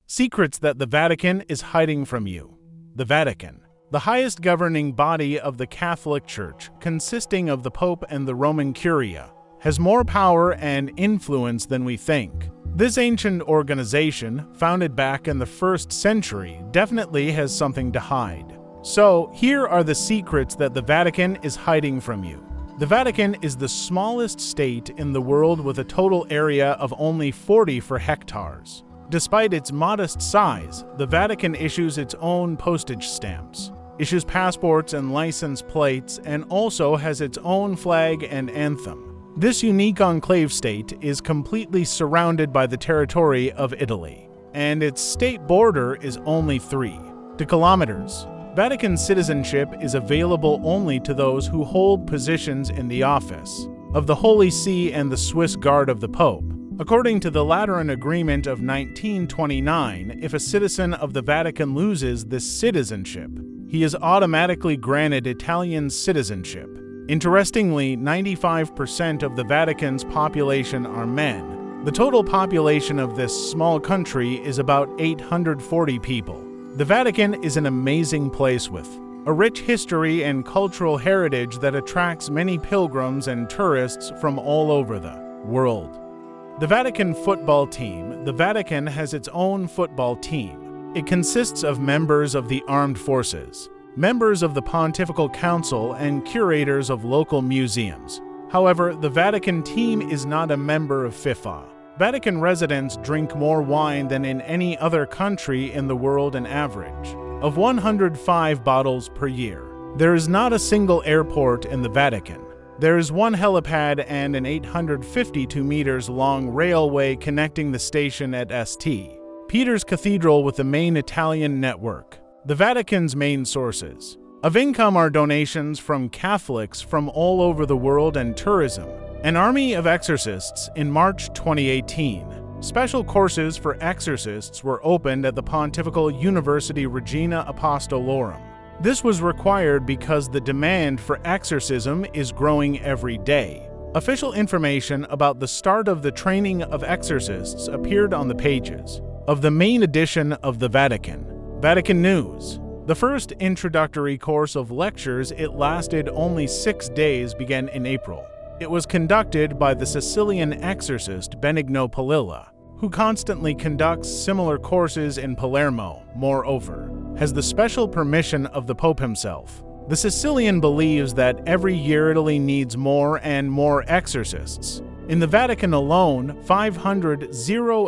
Secrets that the Vatican is hiding from you. The Vatican, the highest governing body of the Catholic Church, consisting of the Pope and the Roman Curia, has more power and influence than we think. This ancient organization, founded back in the 1st century, definitely has something to hide. So, here are the secrets that the Vatican is hiding from you. The Vatican is the smallest state in the world with a total area of only 44 hectares. Despite its modest size, the Vatican issues its own postage stamps, issues passports and license plates, and also has its own flag and anthem. This unique enclave state is completely surrounded by the territory of Italy, and its state border is only 3 kilometers. Vatican citizenship is available only to those who hold positions in the office of the Holy See and the Swiss Guard of the Pope. According to the Lateran Agreement of 1929, if a citizen of the Vatican loses this citizenship, he is automatically granted Italian citizenship. Interestingly, 95% of the Vatican's population are men. The total population of this small country is about 840 people. The Vatican is an amazing place with a rich history and cultural heritage that attracts many pilgrims and tourists from all over the world. The Vatican football team. The Vatican has its own football team. It consists of members of the armed forces, members of the Pontifical Council, and curators of local museums. However, the Vatican team is not a member of FIFA. Vatican residents drink more wine than in any other country in the world, an average of 105 bottles per year. There is not a single airport in the Vatican. There is one helipad and an 852 meters long railway connecting the station at St. Peter's Cathedral with the main Italian network. The Vatican's main sources of income are donations from Catholics from all over the world and tourism. An army of exorcists. In March 2018, special courses for exorcists were opened at the Pontifical University Regina Apostolorum. This was required because the demand for exorcism is growing every day. Official information about the start of the training of exorcists appeared on the pages of the main edition of the Vatican. Vatican News. The first introductory course of lectures, it lasted only 6 days, began in April. It was conducted by the Sicilian exorcist Benigno Palilla, who constantly conducts similar courses in Palermo. Moreover, has the special permission of the Pope himself. The Sicilian believes that every year Italy needs more and more exorcists. In the Vatican alone, 500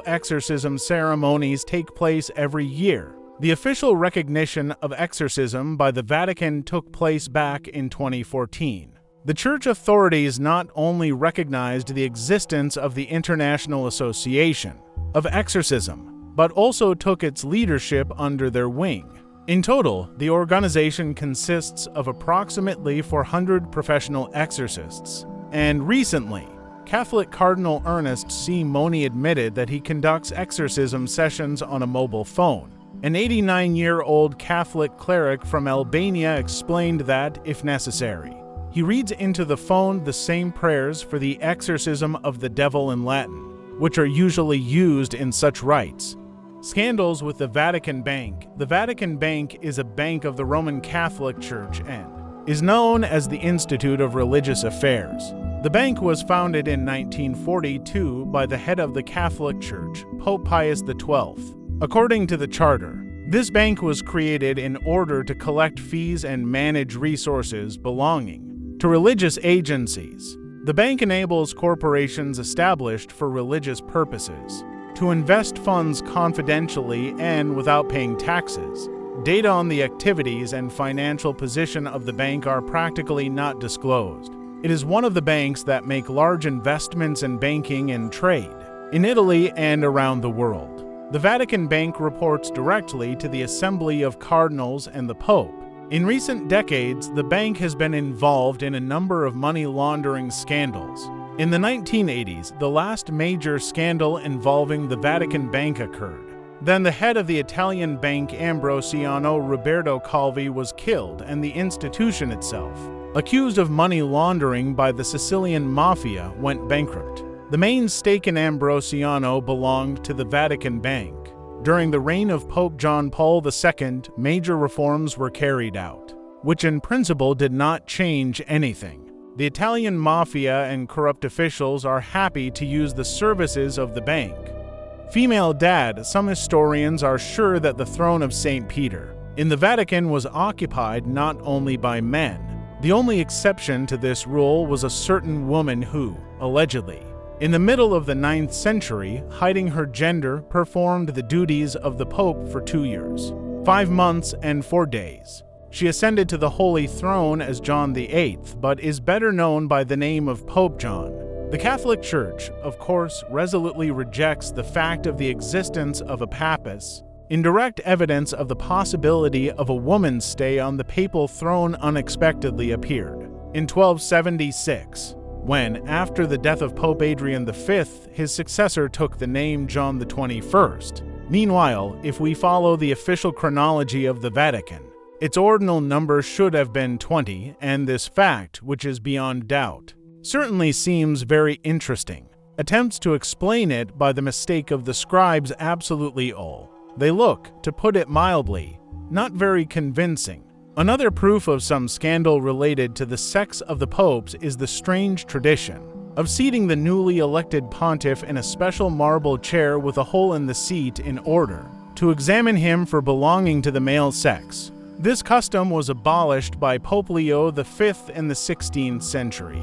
exorcism ceremonies take place every year. The official recognition of exorcism by the Vatican took place back in 2014. The church authorities not only recognized the existence of the International Association of Exorcism, but also took its leadership under their wing. In total, the organization consists of approximately 400 professional exorcists, and recently, Catholic Cardinal Ernest C. Moni admitted that he conducts exorcism sessions on a mobile phone. An 89-year-old Catholic cleric from Albania explained that, if necessary, he reads into the phone the same prayers for the exorcism of the devil in Latin, which are usually used in such rites. Scandals with the Vatican Bank. The Vatican Bank is a bank of the Roman Catholic Church and is known as the Institute of Religious Affairs. The bank was founded in 1942 by the head of the Catholic Church, Pope Pius XII. According to the charter, this bank was created in order to collect fees and manage resources belonging to religious agencies. The bank enables corporations established for religious purposes to invest funds confidentially and without paying taxes. Data on the activities and financial position of the bank are practically not disclosed. It is one of the banks that make large investments in banking and trade in Italy and around the world. The Vatican Bank reports directly to the Assembly of Cardinals and the Pope. In recent decades, the bank has been involved in a number of money laundering scandals. In the 1980s, the last major scandal involving the Vatican Bank occurred. Then the head of the Italian bank, Ambrosiano Roberto Calvi, was killed, and the institution itself, accused of money laundering by the Sicilian mafia, went bankrupt. The main stake in Ambrosiano belonged to the Vatican Bank. During the reign of Pope John Paul II, major reforms were carried out, which in principle did not change anything. The Italian mafia and corrupt officials are happy to use the services of the bank. Female dad, some historians are sure that the throne of St. Peter in the Vatican was occupied not only by men. The only exception to this rule was a certain woman who, allegedly, in the middle of the 9th century, hiding her gender, performed the duties of the Pope for 2 years, 5 months and 4 days. She ascended to the Holy Throne as John VIII, but is better known by the name of Pope John. The Catholic Church, of course, resolutely rejects the fact of the existence of a papacy. Indirect evidence of the possibility of a woman's stay on the papal throne unexpectedly appeared in 1276, when, after the death of Pope Adrian V, his successor took the name John XXI. Meanwhile, if we follow the official chronology of the Vatican, its ordinal number should have been 20, and this fact, which is beyond doubt, certainly seems very interesting. Attempts to explain it by the mistake of the scribes absolutely all. They look, to put it mildly, not very convincing. Another proof of some scandal related to the sex of the popes is the strange tradition of seating the newly elected pontiff in a special marble chair with a hole in the seat in order to examine him for belonging to the male sex. This custom was abolished by Pope Leo V in the 16th century.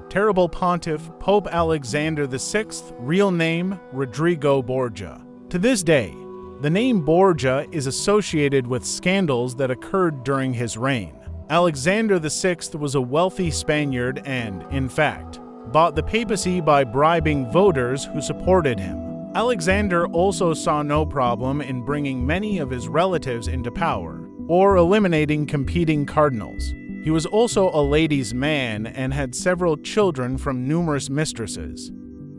Terrible pontiff Pope Alexander VI, real name Rodrigo Borgia. To this day, the name Borgia is associated with scandals that occurred during his reign. Alexander VI was a wealthy Spaniard and, in fact, bought the papacy by bribing voters who supported him. Alexander also saw no problem in bringing many of his relatives into power, or eliminating competing cardinals. He was also a ladies' man and had several children from numerous mistresses.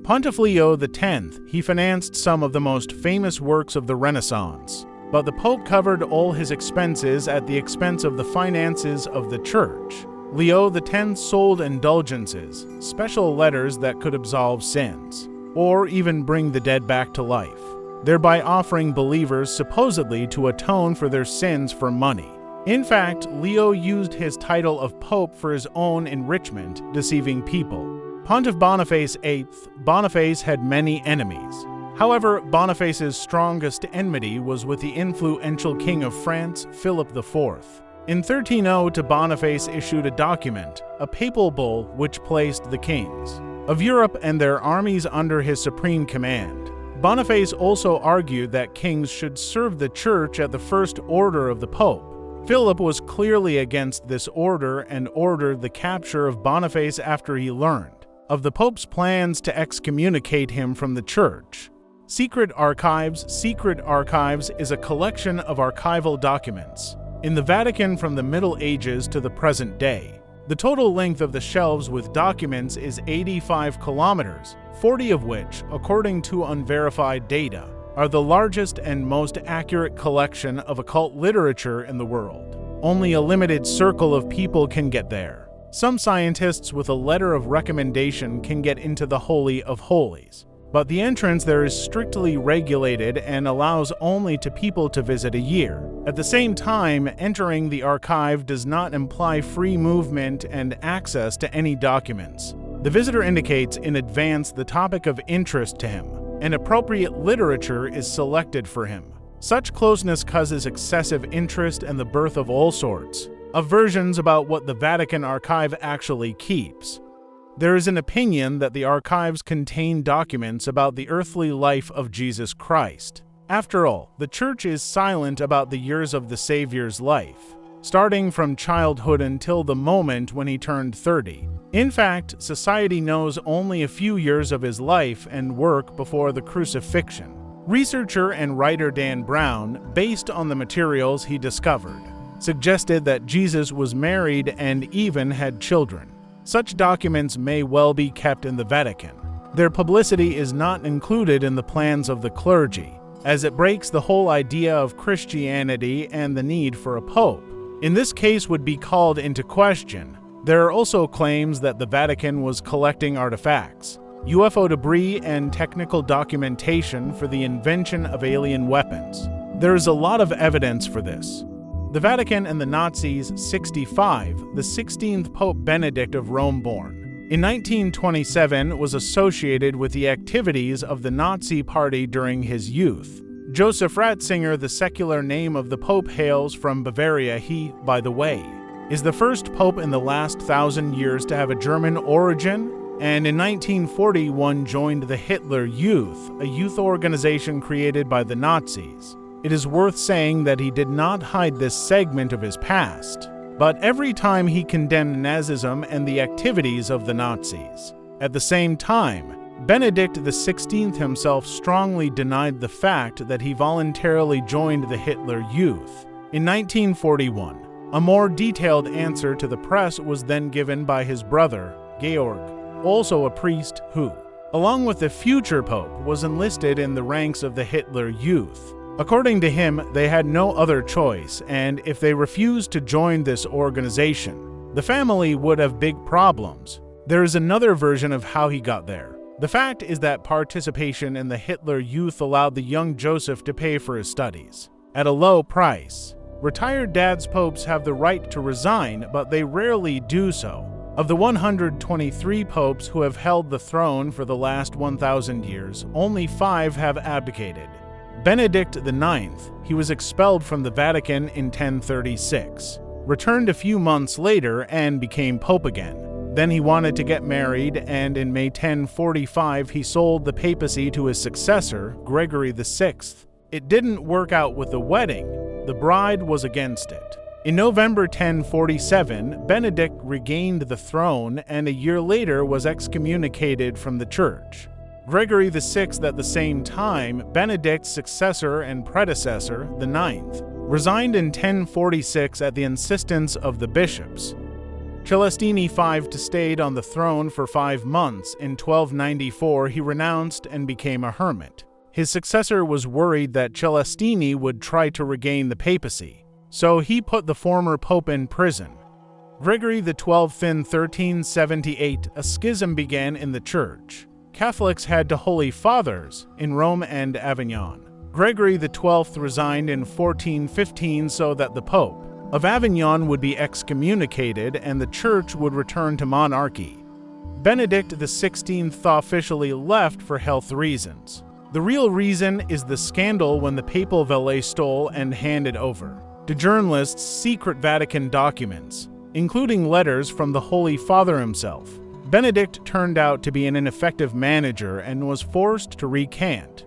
Pontiff Leo X, he financed some of the most famous works of the Renaissance, but the Pope covered all his expenses at the expense of the finances of the Church. Leo X sold indulgences, special letters that could absolve sins, or even bring the dead back to life, thereby offering believers supposedly to atone for their sins for money. In fact, Leo used his title of Pope for his own enrichment, deceiving people. Pontiff Boniface VIII, Boniface had many enemies. However, Boniface's strongest enmity was with the influential King of France, Philip IV. In 1302, Boniface issued a document, a papal bull, which placed the kings of Europe and their armies under his supreme command. Boniface also argued that kings should serve the Church at the first order of the Pope. Philip was clearly against this order and ordered the capture of Boniface after he learned of the Pope's plans to excommunicate him from the Church. Secret Archives is a collection of archival documents in the Vatican from the Middle Ages to the present day. The total length of the shelves with documents is 85 kilometers, 40 of which, according to unverified data, are the largest and most accurate collection of occult literature in the world. Only a limited circle of people can get there. Some scientists with a letter of recommendation can get into the Holy of Holies, but the entrance there is strictly regulated and allows only to people to visit a year. At the same time, entering the archive does not imply free movement and access to any documents. The visitor indicates in advance the topic of interest to him, and appropriate literature is selected for him. Such closeness causes excessive interest and the birth of all sorts of versions about what the Vatican archive actually keeps. There is an opinion that the archives contain documents about the earthly life of Jesus Christ. After all, the Church is silent about the years of the Savior's life, starting from childhood until the moment when he turned 30. In fact, society knows only a few years of his life and work before the crucifixion. Researcher and writer Dan Brown, based on the materials he discovered, suggested that Jesus was married and even had children. Such documents may well be kept in the Vatican. Their publicity is not included in the plans of the clergy, as it breaks the whole idea of Christianity and the need for a pope. In this case would be called into question. There are also claims that the Vatican was collecting artifacts UFO debris, and technical documentation for the invention of alien weapons. There is a lot of evidence for this. The Vatican and the Nazis. 65. The 16th Pope Benedict of Rome, born in 1927, was associated with the activities of the Nazi Party during his youth. Joseph Ratzinger, the secular name of the Pope, hails from Bavaria. He, by the way, is the first Pope in the last 1,000 years to have a German origin, and in 1941 joined the Hitler Youth, a youth organization created by the Nazis. It is worth saying that he did not hide this segment of his past, but every time he condemned Nazism and the activities of the Nazis. At the same time, Benedict XVI himself strongly denied the fact that he voluntarily joined the Hitler Youth. In 1941, a more detailed answer to the press was then given by his brother, Georg, also a priest who, along with the future pope, was enlisted in the ranks of the Hitler Youth. According to him, they had no other choice, and if they refused to join this organization, the family would have big problems. There is another version of how he got there. The fact is that participation in the Hitler Youth allowed the young Joseph to pay for his studies at a low price. Retired dads popes have the right to resign, but they rarely do so. Of the 123 popes who have held the throne for the last 1,000 years, only 5 have abdicated. Benedict IX, he was expelled from the Vatican in 1036, returned a few months later and became pope again. Then he wanted to get married, and in May 1045 he sold the papacy to his successor, Gregory VI. It didn't work out with the wedding. The bride was against it. In November 1047, Benedict regained the throne and a year later was excommunicated from the church. Gregory VI, at the same time, Benedict's successor and predecessor, the ninth, resigned in 1046 at the insistence of the bishops. Celestini V stayed on the throne for 5 months. In 1294, he renounced and became a hermit. His successor was worried that Celestini would try to regain the papacy, so he put the former pope in prison. Gregory XII, in 1378, a schism began in the church. Catholics had to holy fathers in Rome and Avignon. Gregory XII resigned in 1415 so that the Pope of Avignon would be excommunicated and the church would return to monarchy. Benedict XVI officially left for health reasons. The real reason is the scandal when the papal valet stole and handed over to journalists secret Vatican documents, including letters from the Holy Father himself. Benedict turned out to be an ineffective manager and was forced to recant.